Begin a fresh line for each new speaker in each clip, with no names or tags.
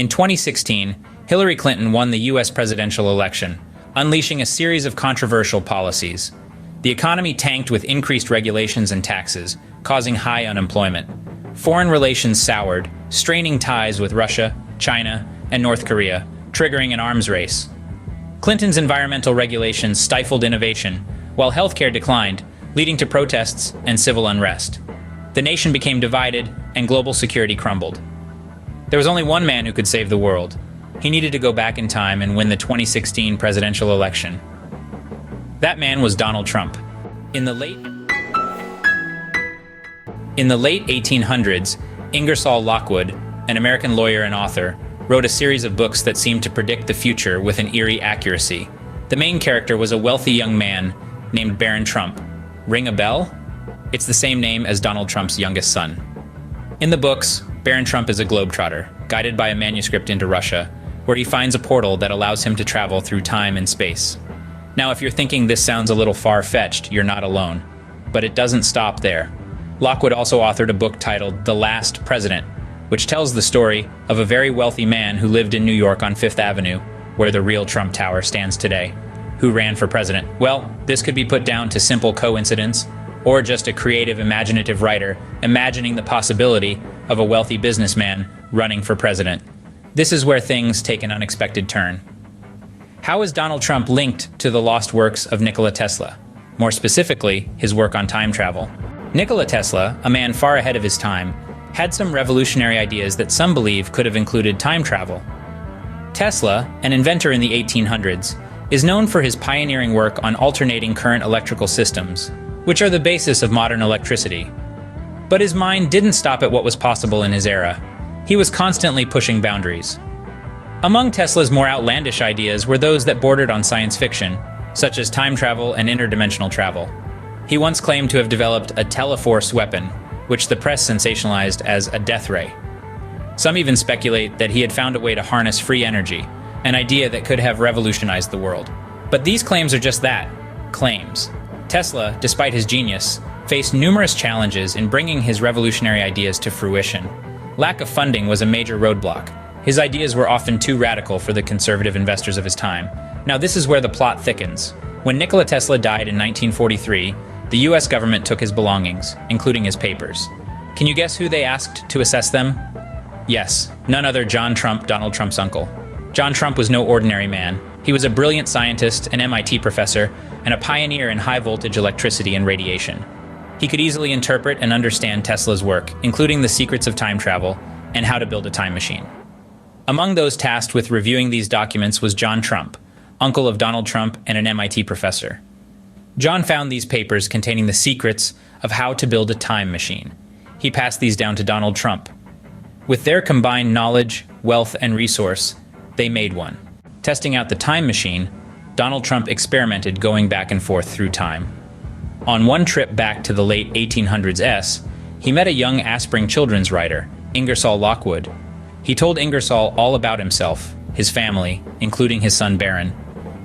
In 2016, Hillary Clinton won the US presidential election, unleashing a series of controversial policies. The economy tanked with increased regulations and taxes, causing high unemployment. Foreign relations soured, straining ties with Russia, China, and North Korea, triggering an arms race. Clinton's environmental regulations stifled innovation, while healthcare declined, leading to protests and civil unrest. The nation became divided, and global security crumbled. There was only one man who could save the world. He needed to go back in time and win the 2016 presidential election. That man was Donald Trump. In the late 1800s, Ingersol Lockwood, an American lawyer and author, wrote a series of books that seemed to predict the future with an eerie accuracy. The main character was a wealthy young man named Baron Trump. Ring a bell? It's the same name as Donald Trump's youngest son. In the books, Baron Trump is a globetrotter, guided by a manuscript into Russia, where he finds a portal that allows him to travel through time and space. Now, if you're thinking this sounds a little far-fetched, you're not alone. But it doesn't stop there. Lockwood also authored a book titled The Last President, which tells the story of a very wealthy man who lived in New York on Fifth Avenue, where the real Trump Tower stands today, who ran for president. Well, this could be put down to simple coincidence, or just a creative, imaginative writer imagining the possibility of a wealthy businessman running for president. This is where things take an unexpected turn. How is Donald Trump linked to the lost works of Nikola Tesla? More specifically, his work on time travel. Nikola Tesla, a man far ahead of his time, had some revolutionary ideas that some believe could have included time travel. Tesla, an inventor in the 1800s, is known for his pioneering work on alternating current electrical systems, which are the basis of modern electricity. But his mind didn't stop at what was possible in his era. He was constantly pushing boundaries. Among Tesla's more outlandish ideas were those that bordered on science fiction, such as time travel and interdimensional travel. He once claimed to have developed a teleforce weapon, which the press sensationalized as a death ray. Some even speculate that he had found a way to harness free energy, an idea that could have revolutionized the world. But these claims are just that, claims. Tesla, despite his genius, faced numerous challenges in bringing his revolutionary ideas to fruition. Lack of funding was a major roadblock. His ideas were often too radical for the conservative investors of his time. Now this is where the plot thickens. When Nikola Tesla died in 1943, the US government took his belongings, including his papers. Can you guess who they asked to assess them? Yes, none other John Trump, Donald Trump's uncle. John Trump was no ordinary man. He was a brilliant scientist, an MIT professor, and a pioneer in high-voltage electricity and radiation. He could easily interpret and understand Tesla's work, including the secrets of time travel and how to build a time machine. Among those tasked with reviewing these documents was John Trump, uncle of Donald Trump and an MIT professor. John found these papers containing the secrets of how to build a time machine. He passed these down to Donald Trump. With their combined knowledge, wealth, and resource, they made one. Testing out the time machine, Donald Trump experimented going back and forth through time. On one trip back to the late 1800s, he met a young aspiring children's writer, Ingersol Lockwood. He told Ingersol all about himself, his family, including his son Baron.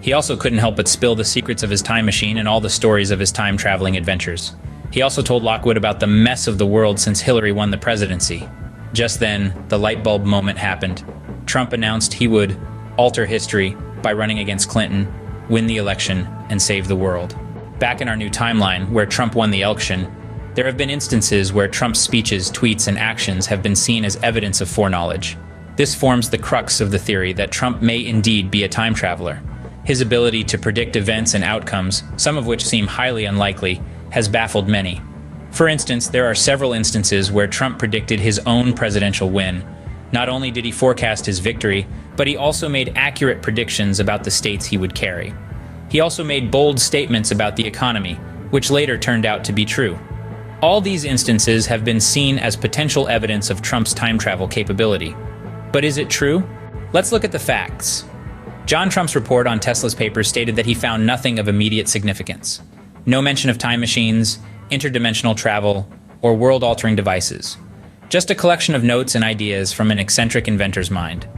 He also couldn't help but spill the secrets of his time machine and all the stories of his time-traveling adventures. He also told Lockwood about the mess of the world since Hillary won the presidency. Just then, the light bulb moment happened. Trump announced he would alter history by running against Clinton, win the election, and save the world. Back in our new timeline, where Trump won the election, there have been instances where Trump's speeches, tweets, and actions have been seen as evidence of foreknowledge. This forms the crux of the theory that Trump may indeed be a time traveler. His ability to predict events and outcomes, some of which seem highly unlikely, has baffled many. For instance, there are several instances where Trump predicted his own presidential win. Not only did he forecast his victory, but he also made accurate predictions about the states he would carry. He also made bold statements about the economy, which later turned out to be true. All these instances have been seen as potential evidence of Trump's time travel capability. But is it true? Let's look at the facts. John Trump's report on Tesla's papers stated that he found nothing of immediate significance. No mention of time machines, interdimensional travel, or world-altering devices. Just a collection of notes and ideas from an eccentric inventor's mind.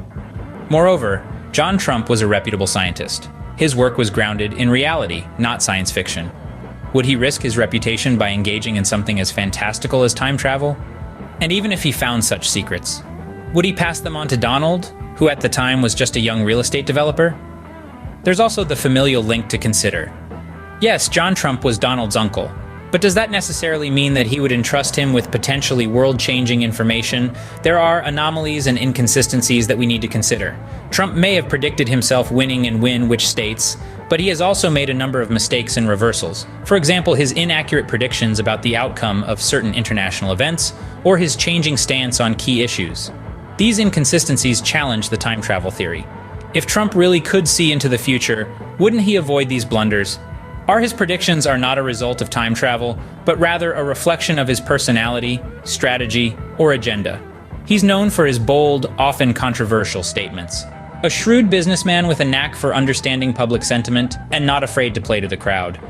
Moreover, John Trump was a reputable scientist. His work was grounded in reality, not science fiction. Would he risk his reputation by engaging in something as fantastical as time travel? And even if he found such secrets, Would he pass them on to Donald, who at the time was just a young real estate developer? There's also the familial link to consider. Yes, John Trump was Donald's uncle, but does that necessarily mean that he would entrust him with potentially world-changing information? There are anomalies and inconsistencies that we need to consider. Trump may have predicted himself winning in which states, but he has also made a number of mistakes and reversals. For example, his inaccurate predictions about the outcome of certain international events, or his changing stance on key issues. These inconsistencies challenge the time travel theory. If Trump really could see into the future, wouldn't he avoid these blunders? His predictions are not a result of time travel, but rather a reflection of his personality, strategy, or agenda. He's known for his bold, often controversial statements. A shrewd businessman with a knack for understanding public sentiment and not afraid to play to the crowd.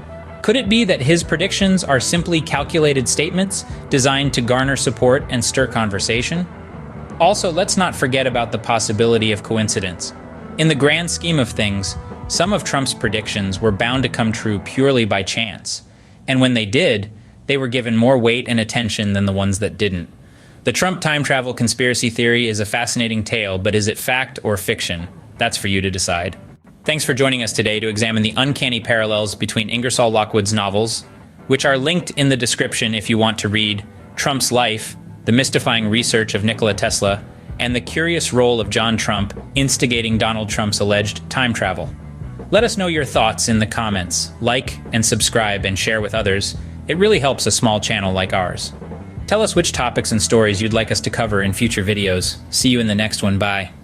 Could it be that his predictions are simply calculated statements designed to garner support and stir conversation? Also, let's not forget about the possibility of coincidence. In the grand scheme of things, some of Trump's predictions were bound to come true purely by chance, and when they did, they were given more weight and attention than the ones that didn't. The Trump time travel conspiracy theory is a fascinating tale, but is it fact or fiction? That's for you to decide. Thanks for joining us today to examine the uncanny parallels between Ingersoll Lockwood's novels, which are linked in the description if you want to read Trump's life, the mystifying research of Nikola Tesla, and the curious role of John Trump instigating Donald Trump's alleged time travel. Let us know your thoughts in the comments. Like and subscribe and share with others. It really helps a small channel like ours. Tell us which topics and stories you'd like us to cover in future videos. See you in the next one. Bye.